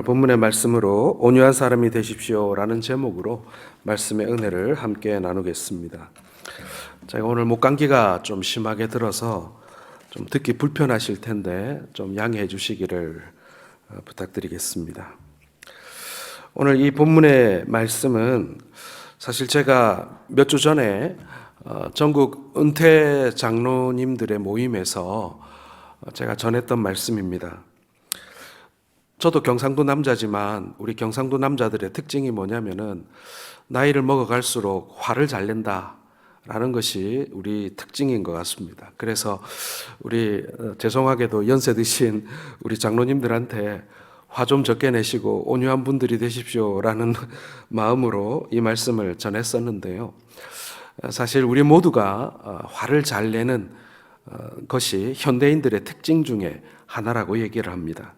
본문의 말씀으로 온유한 사람이 되십시오라는 제목으로 말씀의 은혜를 함께 나누겠습니다. 제가 오늘 목감기가 좀 심하게 들어서 좀 듣기 불편하실 텐데 좀 양해해 주시기를 부탁드리겠습니다. 오늘 이 본문의 말씀은 사실 제가 몇 주 전에 전국 은퇴 장로님들의 모임에서 제가 전했던 말씀입니다. 저도 경상도 남자지만 우리 경상도 남자들의 특징이 뭐냐면은 나이를 먹어갈수록 화를 잘 낸다라는 것이 우리 특징인 것 같습니다. 그래서 우리 죄송하게도 연세 드신 우리 장로님들한테 화 좀 적게 내시고 온유한 분들이 되십시오라는 마음으로 이 말씀을 전했었는데요. 사실 우리 모두가 화를 잘 내는 것이 현대인들의 특징 중에 하나라고 얘기를 합니다.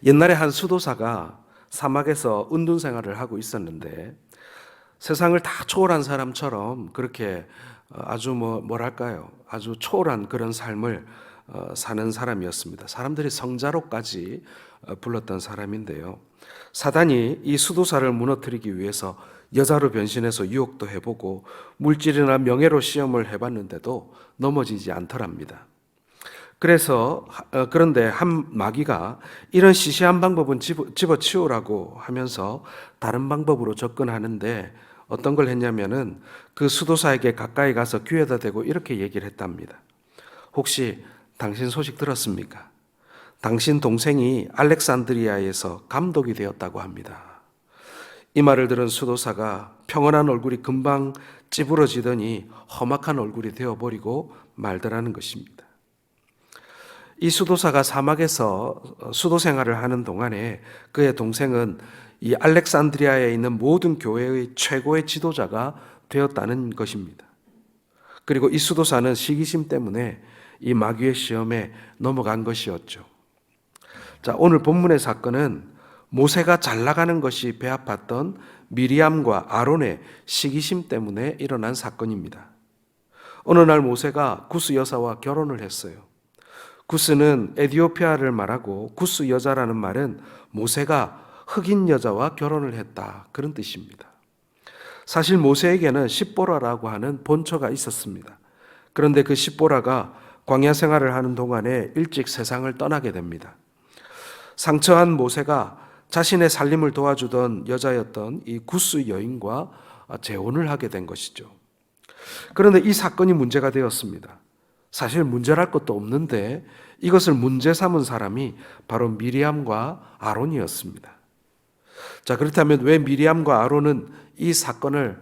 옛날에 한 수도사가 사막에서 은둔 생활을 하고 있었는데 세상을 다 초월한 사람처럼 그렇게 아주 뭐랄까요? 아주 초월한 그런 삶을 사는 사람이었습니다. 사람들이 성자로까지 불렀던 사람인데요. 사단이 이 수도사를 무너뜨리기 위해서 여자로 변신해서 유혹도 해보고 물질이나 명예로 시험을 해봤는데도 넘어지지 않더랍니다. 그런데 한 마귀가 이런 시시한 방법은 집어치우라고 하면서 다른 방법으로 접근하는데 어떤 걸 했냐면은 그 수도사에게 가까이 가서 귀에다 대고 이렇게 얘기를 했답니다. 혹시 당신 소식 들었습니까? 당신 동생이 알렉산드리아에서 감독이 되었다고 합니다. 이 말을 들은 수도사가 평온한 얼굴이 금방 찌부러지더니 험악한 얼굴이 되어버리고 말더라는 것입니다. 이 수도사가 사막에서 수도 생활을 하는 동안에 그의 동생은 이 알렉산드리아에 있는 모든 교회의 최고의 지도자가 되었다는 것입니다. 그리고 이 수도사는 시기심 때문에 이 마귀의 시험에 넘어간 것이었죠. 자, 오늘 본문의 사건은 모세가 잘 나가는 것이 배아팠던 미리암과 아론의 시기심 때문에 일어난 사건입니다. 어느 날 모세가 구스 여사와 결혼을 했어요. 구스는 에티오피아를 말하고 구스 여자라는 말은 모세가 흑인 여자와 결혼을 했다, 그런 뜻입니다. 사실 모세에게는 십보라라고 하는 본처가 있었습니다. 그런데 그 십보라가 광야 생활을 하는 동안에 일찍 세상을 떠나게 됩니다. 상처한 모세가 자신의 살림을 도와주던 여자였던 이 구스 여인과 재혼을 하게 된 것이죠. 그런데 이 사건이 문제가 되었습니다. 사실 문제랄 것도 없는데 이것을 문제 삼은 사람이 바로 미리암과 아론이었습니다. 자, 그렇다면 왜 미리암과 아론은 이 사건을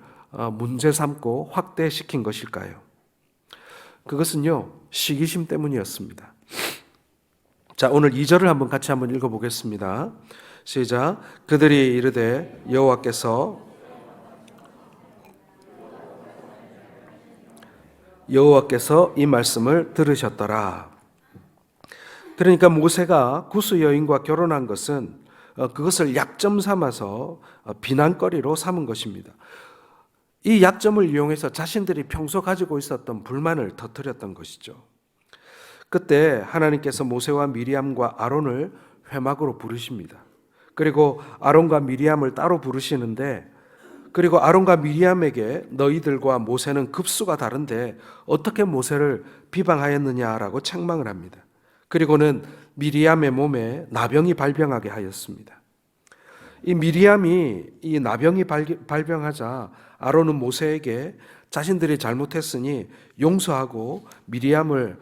문제 삼고 확대시킨 것일까요? 그것은요, 시기심 때문이었습니다. 자, 오늘 2절을 같이 한번 읽어보겠습니다. 시작. 그들이 이르되 여호와께서 이 말씀을 들으셨더라. 그러니까 모세가 구스 여인과 결혼한 것은 그것을 약점 삼아서 비난거리로 삼은 것입니다. 이 약점을 이용해서 자신들이 평소 가지고 있었던 불만을 터뜨렸던 것이죠. 그때 하나님께서 모세와 미리암과 아론을 회막으로 부르십니다. 그리고 아론과 미리암을 따로 부르시는데, 그리고 아론과 미리암에게 너희들과 모세는 급수가 다른데 어떻게 모세를 비방하였느냐라고 책망을 합니다. 그리고는 미리암의 몸에 나병이 발병하게 하였습니다. 이 미리암이 이 나병이 발병하자 아론은 모세에게 자신들이 잘못했으니 용서하고 미리암이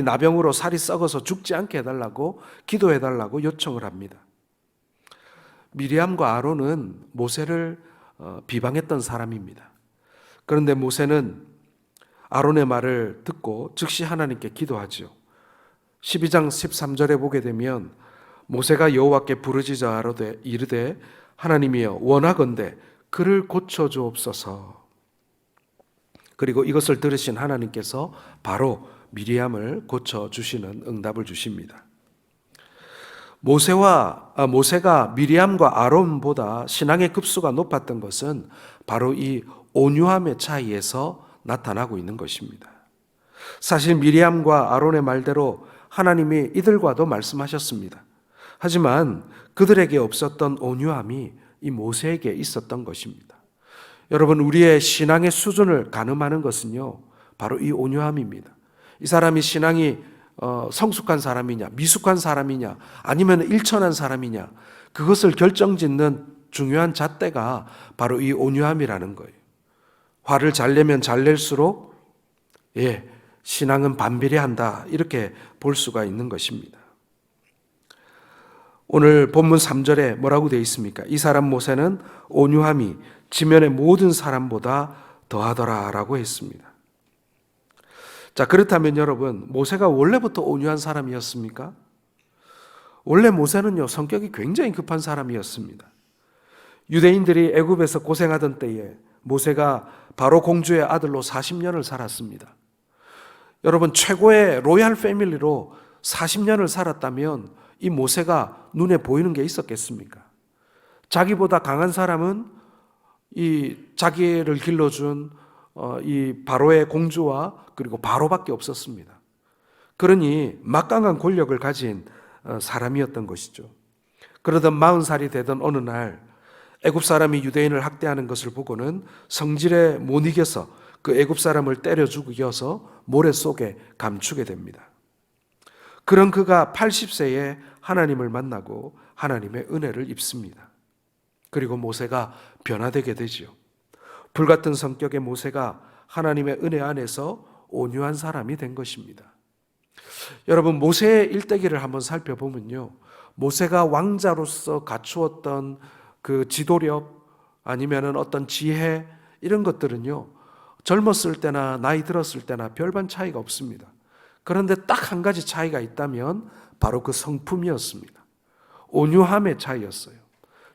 나병으로 살이 썩어서 죽지 않게 해달라고 기도해달라고 요청을 합니다. 미리암과 아론은 모세를 비방했던 사람입니다. 그런데 모세는 아론의 말을 듣고 즉시 하나님께 기도하죠. 12장 13절에 보게 되면 모세가 여호와께 부르짖어 이르되 하나님이여 원하건대 그를 고쳐주옵소서. 그리고 이것을 들으신 하나님께서 바로 미리암을 고쳐주시는 응답을 주십니다. 모세가 미리암과 아론보다 신앙의 급수가 높았던 것은 바로 이 온유함의 차이에서 나타나고 있는 것입니다. 사실 미리암과 아론의 말대로 하나님이 이들과도 말씀하셨습니다. 하지만 그들에게 없었던 온유함이 이 모세에게 있었던 것입니다. 여러분, 우리의 신앙의 수준을 가늠하는 것은요, 바로 이 온유함입니다. 이 사람이 신앙이 성숙한 사람이냐, 미숙한 사람이냐, 아니면 일천한 사람이냐, 그것을 결정짓는 중요한 잣대가 바로 이 온유함이라는 거예요. 화를 잘 내면 잘 낼수록 신앙은 반비례한다, 이렇게 볼 수가 있는 것입니다. 오늘 본문 3절에 뭐라고 되어 있습니까? 이 사람 모세는 온유함이 지면의 모든 사람보다 더하더라 라고 했습니다. 자, 그렇다면 여러분, 모세가 원래부터 온유한 사람이었습니까? 원래 모세는요, 성격이 굉장히 급한 사람이었습니다. 유대인들이 애굽에서 고생하던 때에 모세가 바로 공주의 아들로 40년을 살았습니다. 여러분, 최고의 로얄 패밀리로 40년을 살았다면 이 모세가 눈에 보이는 게 있었겠습니까? 자기보다 강한 사람은 이 자기를 길러준 이 바로의 공주와 그리고 바로밖에 없었습니다. 그러니 막강한 권력을 가진 사람이었던 것이죠. 그러던 40살이 되던 어느 날 애굽 사람이 유대인을 학대하는 것을 보고는 성질에 못 이겨서 그 애굽 사람을 때려 죽여서 모래 속에 감추게 됩니다. 그런 그가 80세에 하나님을 만나고 하나님의 은혜를 입습니다. 그리고 모세가 변화되게 되지요. 불같은 성격의 모세가 하나님의 은혜 안에서 온유한 사람이 된 것입니다. 여러분, 모세의 일대기를 한번 살펴보면요, 모세가 왕자로서 갖추었던 그 지도력 아니면 어떤 지혜, 이런 것들은요, 젊었을 때나 나이 들었을 때나 별반 차이가 없습니다. 그런데 딱 한 가지 차이가 있다면 바로 그 성품이었습니다. 온유함의 차이였어요.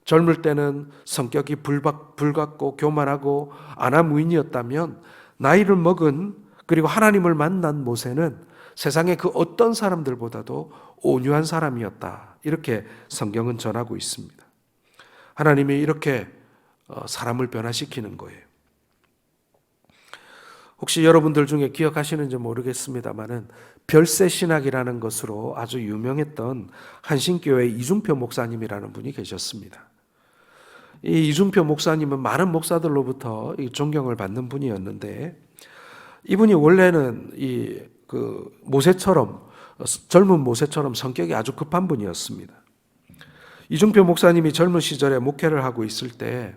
젊을 때는 성격이 불같고 교만하고 안하무인이었다면 나이를 먹은 그리고 하나님을 만난 모세는 세상의 그 어떤 사람들보다도 온유한 사람이었다, 이렇게 성경은 전하고 있습니다. 하나님이 이렇게 사람을 변화시키는 거예요. 혹시 여러분들 중에 기억하시는지 모르겠습니다만은 별세신학이라는 것으로 아주 유명했던 한신교회 이중표 목사님이라는 분이 계셨습니다. 이 이중표 목사님은 많은 목사들로부터 존경을 받는 분이었는데, 이분이 원래는 모세처럼, 젊은 모세처럼 성격이 아주 급한 분이었습니다. 이중표 목사님이 젊은 시절에 목회를 하고 있을 때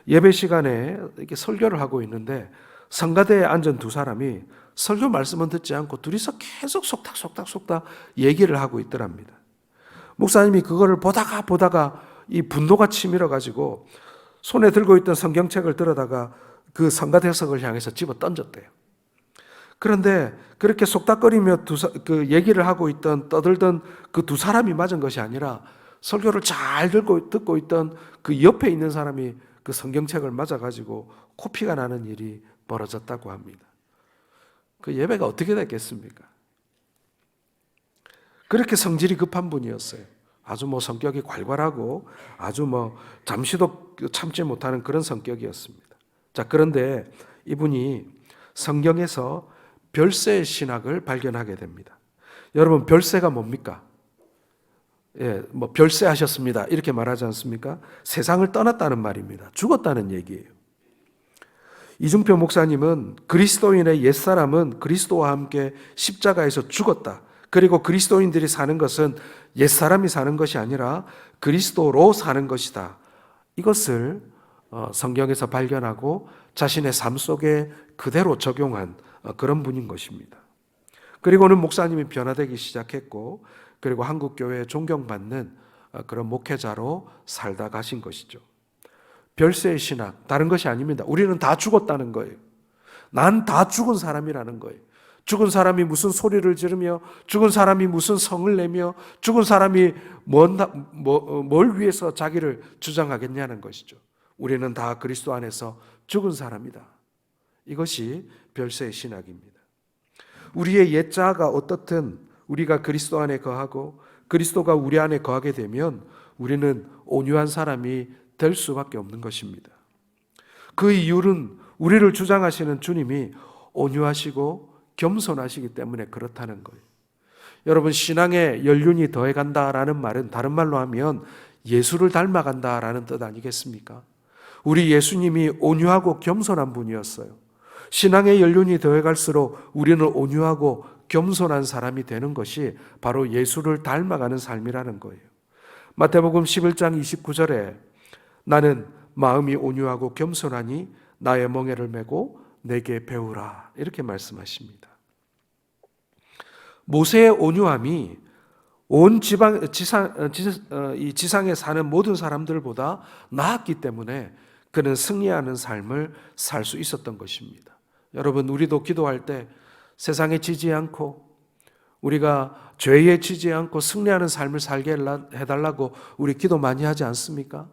예배 시간에 이렇게 설교를 하고 있는데 성가대에 앉은 두 사람이 설교 말씀은 듣지 않고 둘이서 계속 속닥 얘기를 하고 있더랍니다. 목사님이 그거를 보다가 이 분노가 치밀어 가지고 손에 들고 있던 성경책을 들어다가 그 성가대석을 향해서 집어 던졌대요. 그런데 그렇게 속닥거리며 그 얘기를 하고 떠들던 그 두 사람이 맞은 것이 아니라 설교를 잘 듣고 있던 그 옆에 있는 사람이 그 성경책을 맞아가지고 코피가 나는 일이 벌어졌다고 합니다. 그 예배가 어떻게 됐겠습니까? 그렇게 성질이 급한 분이었어요. 아주 성격이 괄괄하고 아주 잠시도 참지 못하는 그런 성격이었습니다. 자, 그런데 이분이 성경에서 별세의 신학을 발견하게 됩니다. 여러분, 별세가 뭡니까? 별세하셨습니다, 이렇게 말하지 않습니까? 세상을 떠났다는 말입니다. 죽었다는 얘기예요. 이중표 목사님은 그리스도인의 옛사람은 그리스도와 함께 십자가에서 죽었다. 그리고 그리스도인들이 사는 것은 옛사람이 사는 것이 아니라 그리스도로 사는 것이다. 이것을 성경에서 발견하고 자신의 삶 속에 그대로 적용한 그런 분인 것입니다. 그리고는 목사님이 변화되기 시작했고, 그리고 한국교회에 존경받는 그런 목회자로 살다 가신 것이죠. 별세의 신학, 다른 것이 아닙니다. 우리는 다 죽었다는 거예요. 난 다 죽은 사람이라는 거예요. 죽은 사람이 무슨 소리를 지르며, 죽은 사람이 무슨 성을 내며, 죽은 사람이 뭘 위해서 자기를 주장하겠냐는 것이죠. 우리는 다 그리스도 안에서 죽은 사람이다. 이것이 별세의 신학입니다. 우리의 옛자가 어떻든 우리가 그리스도 안에 거하고 그리스도가 우리 안에 거하게 되면 우리는 온유한 사람이 될 수밖에 없는 것입니다. 그 이유는 우리를 주장하시는 주님이 온유하시고 겸손하시기 때문에 그렇다는 거예요. 여러분, 신앙에 연륜이 더해간다라는 말은 다른 말로 하면 예수를 닮아간다라는 뜻 아니겠습니까? 우리 예수님이 온유하고 겸손한 분이었어요. 신앙의 연륜이 더해갈수록 우리는 온유하고 겸손한 사람이 되는 것이 바로 예수를 닮아가는 삶이라는 거예요. 마태복음 11장 29절에 나는 마음이 온유하고 겸손하니 나의 멍에를 메고 내게 배우라, 이렇게 말씀하십니다. 모세의 온유함이 온 이 지상에 사는 모든 사람들보다 나았기 때문에 그는 승리하는 삶을 살 수 있었던 것입니다. 여러분, 우리도 기도할 때 세상에 지지 않고 우리가 죄에 지지 않고 승리하는 삶을 살게 해달라고 우리 기도 많이 하지 않습니까?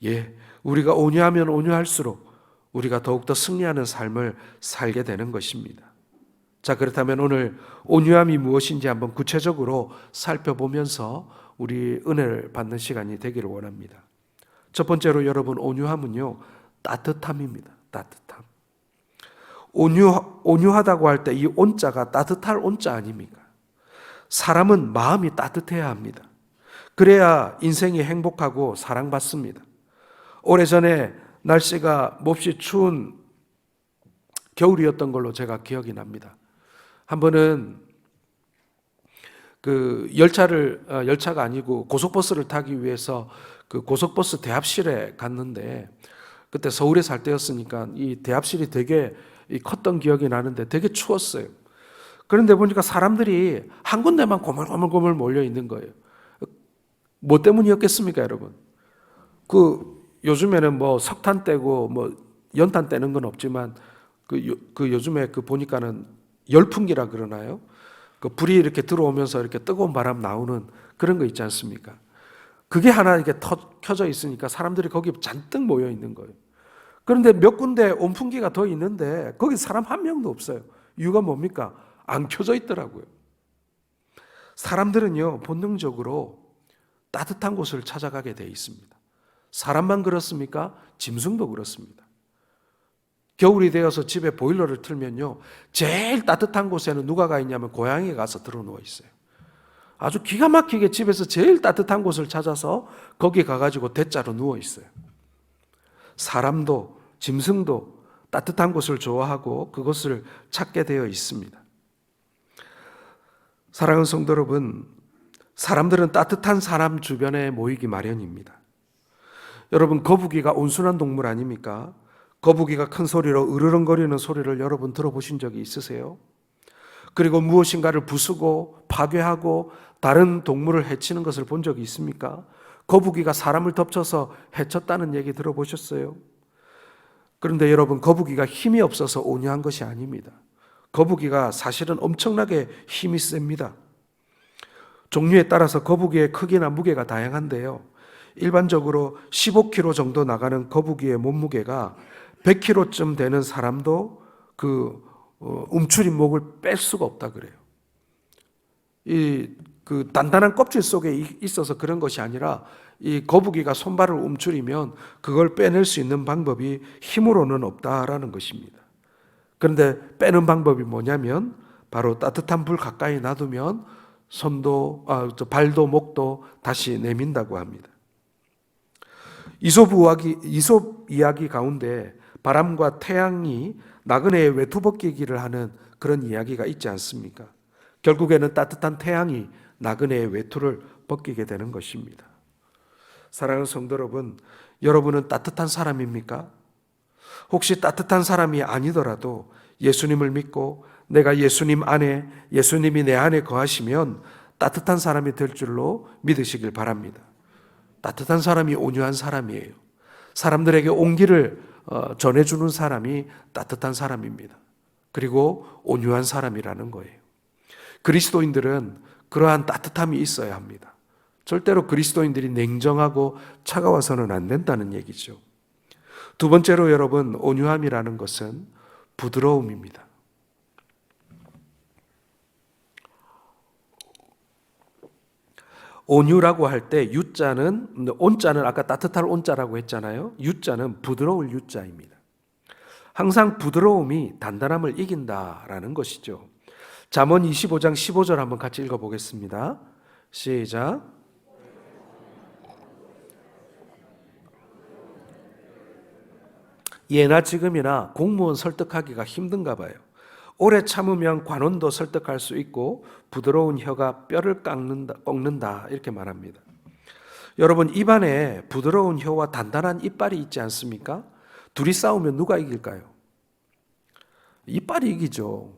예, 우리가 온유하면 온유할수록 우리가 더욱더 승리하는 삶을 살게 되는 것입니다. 자, 그렇다면 오늘 온유함이 무엇인지 한번 구체적으로 살펴보면서 우리 은혜를 받는 시간이 되기를 원합니다. 첫 번째로 여러분, 온유함은요, 따뜻함입니다. 따뜻함. 온유하다고 할 때 이 온자가 따뜻할 온자 아닙니까? 사람은 마음이 따뜻해야 합니다. 그래야 인생이 행복하고 사랑받습니다. 오래전에 날씨가 몹시 추운 겨울이었던 걸로 제가 기억이 납니다. 한 번은 그 열차가 아니고 고속버스를 타기 위해서 그 고속버스 대합실에 갔는데, 그때 서울에 살 때였으니까 이 대합실이 되게 컸던 기억이 나는데 되게 추웠어요. 그런데 보니까 사람들이 한 군데만 고물고물 몰려 있는 거예요. 뭐 때문이었겠습니까, 여러분? 요즘에는 뭐 석탄 떼고 뭐 연탄 떼는 건 없지만 요즘에 보니까는 열풍기라 그러나요? 그 불이 이렇게 들어오면서 이렇게 뜨거운 바람 나오는 그런 거 있지 않습니까? 그게 하나 이렇게 켜져 있으니까 사람들이 거기 잔뜩 모여 있는 거예요. 그런데 몇 군데 온풍기가 더 있는데 거기 사람 한 명도 없어요. 이유가 뭡니까? 안 켜져 있더라고요. 사람들은요, 본능적으로 따뜻한 곳을 찾아가게 돼 있습니다. 사람만 그렇습니까? 짐승도 그렇습니다. 겨울이 되어서 집에 보일러를 틀면요, 제일 따뜻한 곳에는 누가 가 있냐면 고양이가 가서 들어누워 있어요. 아주 기가 막히게 집에서 제일 따뜻한 곳을 찾아서 거기 가가지고 대자로 누워 있어요. 사람도 짐승도 따뜻한 곳을 좋아하고 그곳을 찾게 되어 있습니다. 사랑하는 성도 여러분, 사람들은 따뜻한 사람 주변에 모이기 마련입니다. 여러분, 거북이가 온순한 동물 아닙니까? 거북이가 큰 소리로 으르렁거리는 소리를 여러분 들어보신 적이 있으세요? 그리고 무엇인가를 부수고 파괴하고 다른 동물을 해치는 것을 본 적이 있습니까? 거북이가 사람을 덮쳐서 해쳤다는 얘기 들어보셨어요? 그런데 여러분, 거북이가 힘이 없어서 온유한 것이 아닙니다. 거북이가 사실은 엄청나게 힘이 셉니다. 종류에 따라서 거북이의 크기나 무게가 다양한데요, 일반적으로 15kg 정도 나가는 거북이의 몸무게가 100kg쯤 되는 사람도 움츠린 목을 뺄 수가 없다 그래요. 단단한 껍질 속에 있어서 그런 것이 아니라 이 거북이가 손발을 움츠리면 그걸 빼낼 수 있는 방법이 힘으로는 없다라는 것입니다. 그런데 빼는 방법이 뭐냐면 바로 따뜻한 불 가까이 놔두면 발도 목도 다시 내민다고 합니다. 이솝 이야기 가운데 바람과 태양이 나그네의 외투 벗기기를 하는 그런 이야기가 있지 않습니까? 결국에는 따뜻한 태양이 나그네의 외투를 벗기게 되는 것입니다. 사랑하는 성도 여러분, 여러분은 따뜻한 사람입니까? 혹시 따뜻한 사람이 아니더라도 예수님을 믿고 내가 예수님 안에, 예수님이 내 안에 거하시면 따뜻한 사람이 될 줄로 믿으시길 바랍니다. 따뜻한 사람이 온유한 사람이에요. 사람들에게 온기를 전해주는 사람이 따뜻한 사람입니다. 그리고 온유한 사람이라는 거예요. 그리스도인들은 그러한 따뜻함이 있어야 합니다. 절대로 그리스도인들이 냉정하고 차가워서는 안 된다는 얘기죠. 두 번째로 여러분, 온유함이라는 것은 부드러움입니다. 온유라고 할 때 온자는 아까 따뜻할 온자라고 했잖아요. 유자는 부드러울 유자입니다. 항상 부드러움이 단단함을 이긴다라는 것이죠. 잠언 25장 15절 한번 같이 읽어보겠습니다. 시작. 예나 지금이나 공무원 설득하기가 힘든가 봐요. 오래 참으면 관원도 설득할 수 있고 부드러운 혀가 뼈를 꺾는다 이렇게 말합니다. 여러분, 입안에 부드러운 혀와 단단한 이빨이 있지 않습니까? 둘이 싸우면 누가 이길까요? 이빨이 이기죠.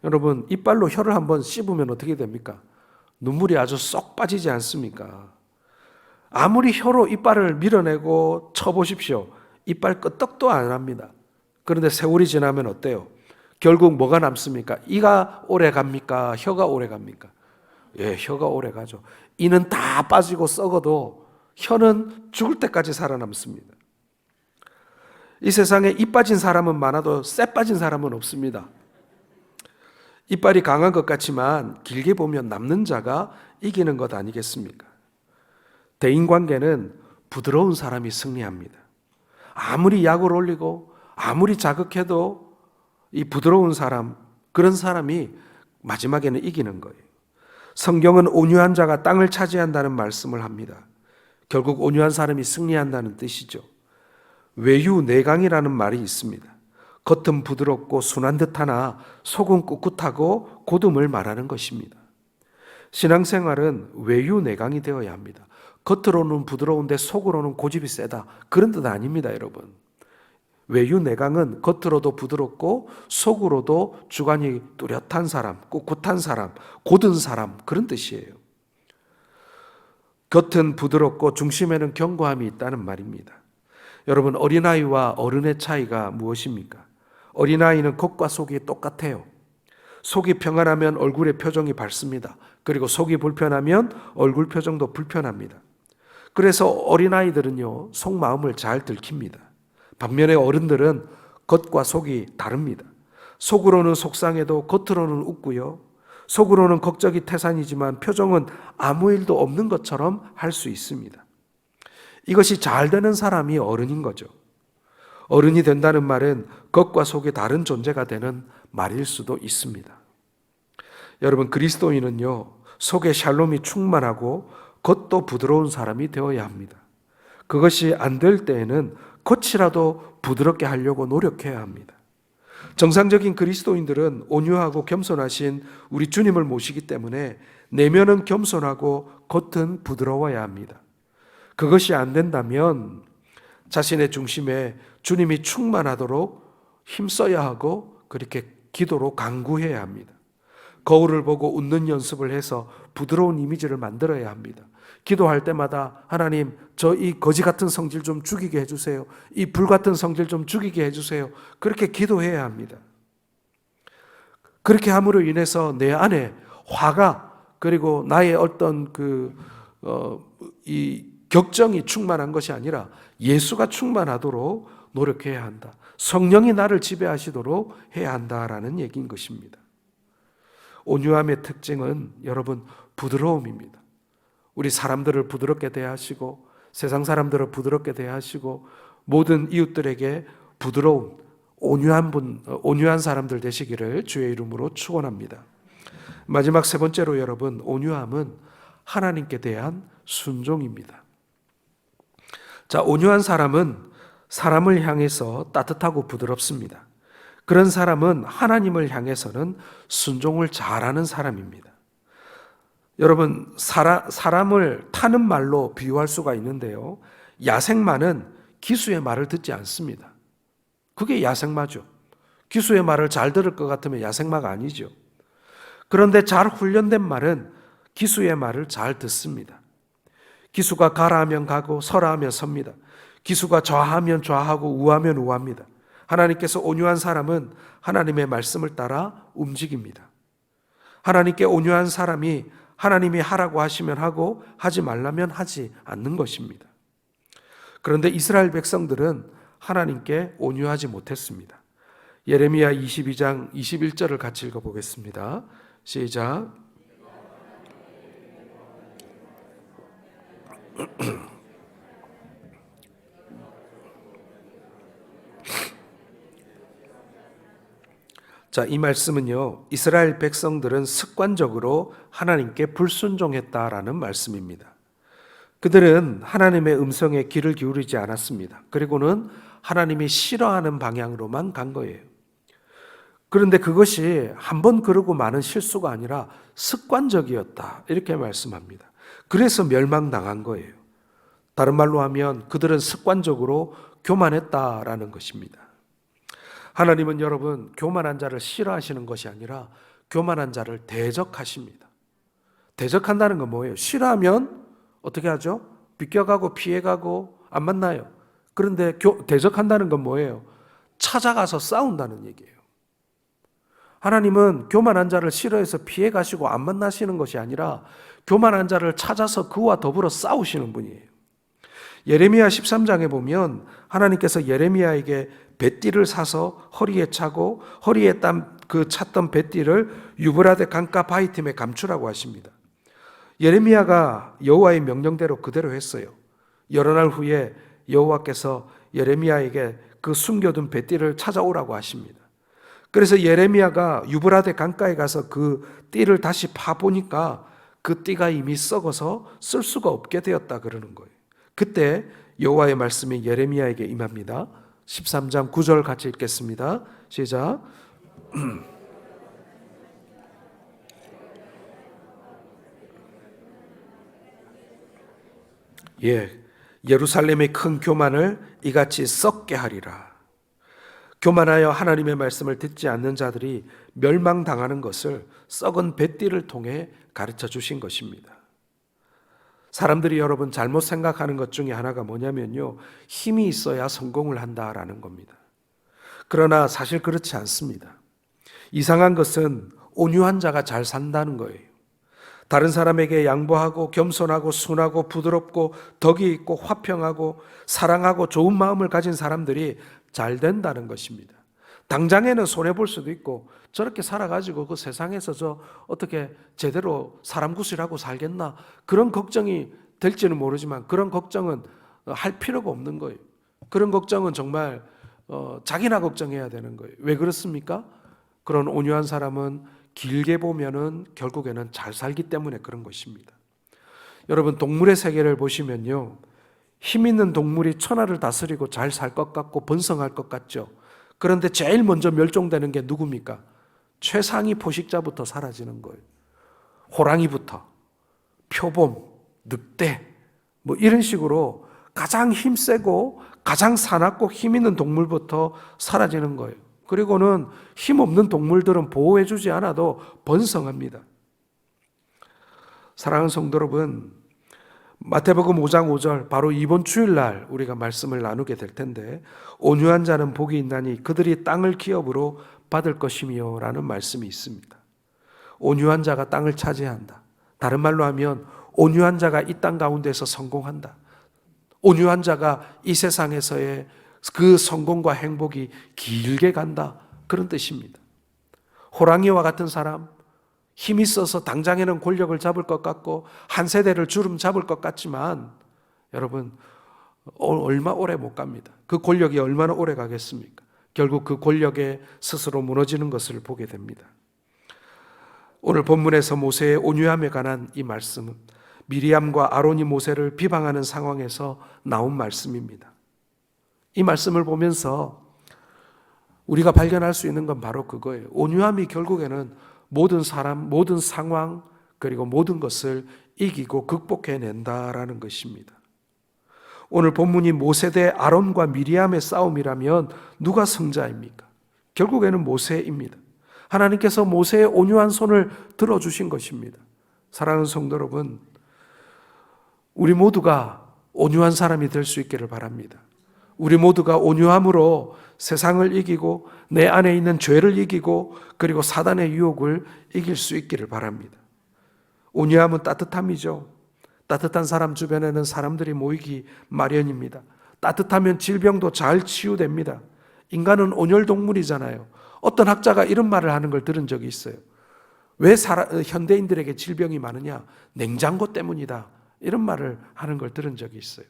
여러분, 이빨로 혀를 한번 씹으면 어떻게 됩니까? 눈물이 아주 쏙 빠지지 않습니까? 아무리 혀로 이빨을 밀어내고 쳐보십시오. 이빨 끄떡도 안 합니다. 그런데 세월이 지나면 어때요? 결국 뭐가 남습니까? 이가 오래 갑니까? 혀가 오래 갑니까? 예, 혀가 오래 가죠. 이는 다 빠지고 썩어도 혀는 죽을 때까지 살아남습니다. 이 세상에 이 빠진 사람은 많아도 쇠 빠진 사람은 없습니다. 이빨이 강한 것 같지만 길게 보면 남는 자가 이기는 것 아니겠습니까? 대인관계는 부드러운 사람이 승리합니다. 아무리 약을 올리고 아무리 자극해도 이 부드러운 사람, 그런 사람이 마지막에는 이기는 거예요. 성경은 온유한 자가 땅을 차지한다는 말씀을 합니다. 결국 온유한 사람이 승리한다는 뜻이죠. 외유내강이라는 말이 있습니다. 겉은 부드럽고 순한 듯하나 속은 꿋꿋하고 고듬을 말하는 것입니다. 신앙생활은 외유내강이 되어야 합니다. 겉으로는 부드러운데 속으로는 고집이 세다, 그런 뜻 아닙니다, 여러분. 외유내강은 겉으로도 부드럽고 속으로도 주관이 뚜렷한 사람, 꿋꿋한 사람, 고든 사람, 그런 뜻이에요. 겉은 부드럽고 중심에는 견고함이 있다는 말입니다. 여러분, 어린아이와 어른의 차이가 무엇입니까? 어린아이는 겉과 속이 똑같아요. 속이 평안하면 얼굴의 표정이 밝습니다. 그리고 속이 불편하면 얼굴 표정도 불편합니다. 그래서 어린아이들은요, 속마음을 잘 들킵니다. 반면에 어른들은 겉과 속이 다릅니다. 속으로는 속상해도 겉으로는 웃고요. 속으로는 걱정이 태산이지만 표정은 아무 일도 없는 것처럼 할 수 있습니다. 이것이 잘 되는 사람이 어른인 거죠. 어른이 된다는 말은 겉과 속이 다른 존재가 되는 말일 수도 있습니다. 여러분, 그리스도인은요, 속에 샬롬이 충만하고 겉도 부드러운 사람이 되어야 합니다. 그것이 안 될 때에는 겉이라도 부드럽게 하려고 노력해야 합니다. 정상적인 그리스도인들은 온유하고 겸손하신 우리 주님을 모시기 때문에 내면은 겸손하고 겉은 부드러워야 합니다. 그것이 안 된다면 자신의 중심에 주님이 충만하도록 힘써야 하고 그렇게 기도로 간구해야 합니다. 거울을 보고 웃는 연습을 해서 부드러운 이미지를 만들어야 합니다. 기도할 때마다 하나님, 저 이 거지 같은 성질 좀 죽이게 해주세요. 이 불 같은 성질 좀 죽이게 해주세요. 그렇게 기도해야 합니다. 그렇게 함으로 인해서 내 안에 화가, 그리고 나의 어떤 이 격정이 충만한 것이 아니라 예수가 충만하도록 노력해야 한다. 성령이 나를 지배하시도록 해야 한다라는 얘기인 것입니다. 온유함의 특징은 여러분 부드러움입니다. 우리 사람들을 부드럽게 대하시고 세상 사람들을 부드럽게 대하시고 모든 이웃들에게 부드러운 온유한 사람들 되시기를 주의 이름으로 축원합니다. 마지막 세 번째로 여러분, 온유함은 하나님께 대한 순종입니다. 자, 온유한 사람은 사람을 향해서 따뜻하고 부드럽습니다. 그런 사람은 하나님을 향해서는 순종을 잘하는 사람입니다. 여러분, 사람을 타는 말로 비유할 수가 있는데요, 야생마는 기수의 말을 듣지 않습니다. 그게 야생마죠. 기수의 말을 잘 들을 것 같으면 야생마가 아니죠. 그런데 잘 훈련된 말은 기수의 말을 잘 듣습니다. 기수가 가라 하면 가고 서라 하면 섭니다. 기수가 좌하면 좌하고 우하면 우합니다. 하나님께서 온유한 사람은 하나님의 말씀을 따라 움직입니다. 하나님께 온유한 사람이 하나님이 하라고 하시면 하고 하지 말라면 하지 않는 것입니다. 그런데 이스라엘 백성들은 하나님께 온유하지 못했습니다. 예레미야 22장 21절을 같이 읽어보겠습니다. 시작. 자, 이 말씀은요, 이스라엘 백성들은 습관적으로 하나님께 불순종했다라는 말씀입니다. 그들은 하나님의 음성에 귀를 기울이지 않았습니다. 그리고는 하나님이 싫어하는 방향으로만 간 거예요. 그런데 그것이 한 번 그러고 마는 실수가 아니라 습관적이었다, 이렇게 말씀합니다. 그래서 멸망당한 거예요. 다른 말로 하면 그들은 습관적으로 교만했다라는 것입니다. 하나님은 여러분, 교만한 자를 싫어하시는 것이 아니라 교만한 자를 대적하십니다. 대적한다는 건 뭐예요? 싫어하면 어떻게 하죠? 비껴가고 피해가고 안 만나요. 그런데 대적한다는 건 뭐예요? 찾아가서 싸운다는 얘기예요. 하나님은 교만한 자를 싫어해서 피해가시고 안 만나시는 것이 아니라 교만한 자를 찾아서 그와 더불어 싸우시는 분이에요. 예레미야 13장에 보면 하나님께서 예레미야에게 뱃띠를 사서 허리에 차고 허리에 찼던 뱃띠를 유브라데 강가 바위틈에 감추라고 하십니다. 예레미야가 여호와의 명령대로 그대로 했어요. 여러 날 후에 여호와께서 예레미야에게 그 숨겨둔 뱃띠를 찾아오라고 하십니다. 그래서 예레미야가 유브라데 강가에 가서 그 띠를 다시 파보니까 그 띠가 이미 썩어서 쓸 수가 없게 되었다 그러는 거예요. 그때 여호와의 말씀이 예레미야에게 임합니다. 13장 9절 같이 읽겠습니다. 시작. 예루살렘의 큰 교만을 이같이 썩게 하리라. 교만하여 하나님의 말씀을 듣지 않는 자들이 멸망당하는 것을 썩은 뱃띠를 통해 가르쳐 주신 것입니다. 사람들이 여러분 잘못 생각하는 것 중에 하나가 뭐냐면요, 힘이 있어야 성공을 한다라는 겁니다. 그러나 사실 그렇지 않습니다. 이상한 것은 온유한 자가 잘 산다는 거예요. 다른 사람에게 양보하고 겸손하고 순하고 부드럽고 덕이 있고 화평하고 사랑하고 좋은 마음을 가진 사람들이 잘 된다는 것입니다. 당장에는 손해볼 수도 있고 저렇게 살아가지고 그 세상에서 저 어떻게 제대로 사람 구실하고 살겠나, 그런 걱정이 될지는 모르지만 그런 걱정은 할 필요가 없는 거예요. 그런 걱정은 정말 자기나 걱정해야 되는 거예요. 왜 그렇습니까? 그런 온유한 사람은 길게 보면은 결국에는 잘 살기 때문에 그런 것입니다. 여러분, 동물의 세계를 보시면요, 힘 있는 동물이 천하를 다스리고 잘 살 것 같고 번성할 것 같죠. 그런데 제일 먼저 멸종되는 게 누굽니까? 최상위 포식자부터 사라지는 거예요. 호랑이부터, 표범, 늑대, 뭐 이런 식으로 가장 힘세고 가장 사납고 힘 있는 동물부터 사라지는 거예요. 그리고는 힘없는 동물들은 보호해주지 않아도 번성합니다. 사랑하는 성도 여러분, 마태복음 5장 5절, 바로 이번 주일날 우리가 말씀을 나누게 될 텐데, 온유한 자는 복이 있나니 그들이 땅을 기업으로 받을 것이며 라는 말씀이 있습니다. 온유한 자가 땅을 차지한다. 다른 말로 하면 온유한 자가 이 땅 가운데서 성공한다. 온유한 자가 이 세상에서의 그 성공과 행복이 길게 간다, 그런 뜻입니다. 호랑이와 같은 사람, 힘이 있어서 당장에는 권력을 잡을 것 같고 한 세대를 주름 잡을 것 같지만 여러분, 얼마 오래 못 갑니다. 그 권력이 얼마나 오래 가겠습니까? 결국 그 권력에 스스로 무너지는 것을 보게 됩니다. 오늘 본문에서 모세의 온유함에 관한 이 말씀은 미리암과 아론이 모세를 비방하는 상황에서 나온 말씀입니다. 이 말씀을 보면서 우리가 발견할 수 있는 건 바로 그거예요. 온유함이 결국에는 모든 사람, 모든 상황, 그리고 모든 것을 이기고 극복해낸다라는 것입니다. 오늘 본문이 모세 대 아론과 미리암의 싸움이라면 누가 승자입니까? 결국에는 모세입니다. 하나님께서 모세의 온유한 손을 들어주신 것입니다. 사랑하는 성도 여러분, 우리 모두가 온유한 사람이 될 수 있기를 바랍니다. 우리 모두가 온유함으로 세상을 이기고 내 안에 있는 죄를 이기고 그리고 사단의 유혹을 이길 수 있기를 바랍니다. 온유함은 따뜻함이죠. 따뜻한 사람 주변에는 사람들이 모이기 마련입니다. 따뜻하면 질병도 잘 치유됩니다. 인간은 온열 동물이잖아요. 어떤 학자가 이런 말을 하는 걸 들은 적이 있어요. 왜 현대인들에게 질병이 많으냐? 냉장고 때문이다, 이런 말을 하는 걸 들은 적이 있어요.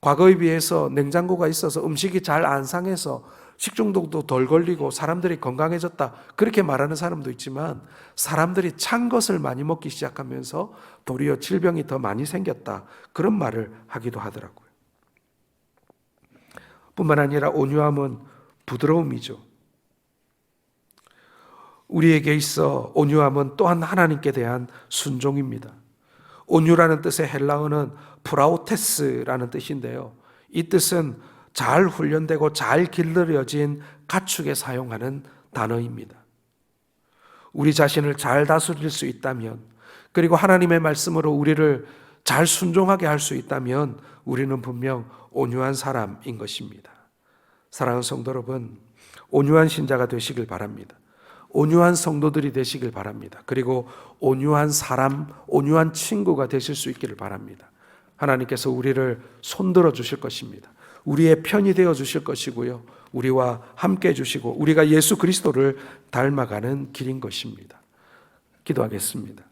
과거에 비해서 냉장고가 있어서 음식이 잘 안 상해서 식중독도 덜 걸리고 사람들이 건강해졌다, 그렇게 말하는 사람도 있지만, 사람들이 찬 것을 많이 먹기 시작하면서 도리어 질병이 더 많이 생겼다, 그런 말을 하기도 하더라고요. 뿐만 아니라 온유함은 부드러움이죠. 우리에게 있어 온유함은 또한 하나님께 대한 순종입니다. 온유라는 뜻의 헬라어는 프라우테스라는 뜻인데요, 이 뜻은 잘 훈련되고 잘 길들여진 가축에 사용하는 단어입니다. 우리 자신을 잘 다스릴 수 있다면, 그리고 하나님의 말씀으로 우리를 잘 순종하게 할 수 있다면 우리는 분명 온유한 사람인 것입니다. 사랑하는 성도 여러분, 온유한 신자가 되시길 바랍니다. 온유한 성도들이 되시길 바랍니다. 그리고 온유한 사람, 온유한 친구가 되실 수 있기를 바랍니다. 하나님께서 우리를 손들어 주실 것입니다. 우리의 편이 되어 주실 것이고요, 우리와 함께 해주시고 우리가 예수 그리스도를 닮아가는 길인 것입니다. 기도하겠습니다.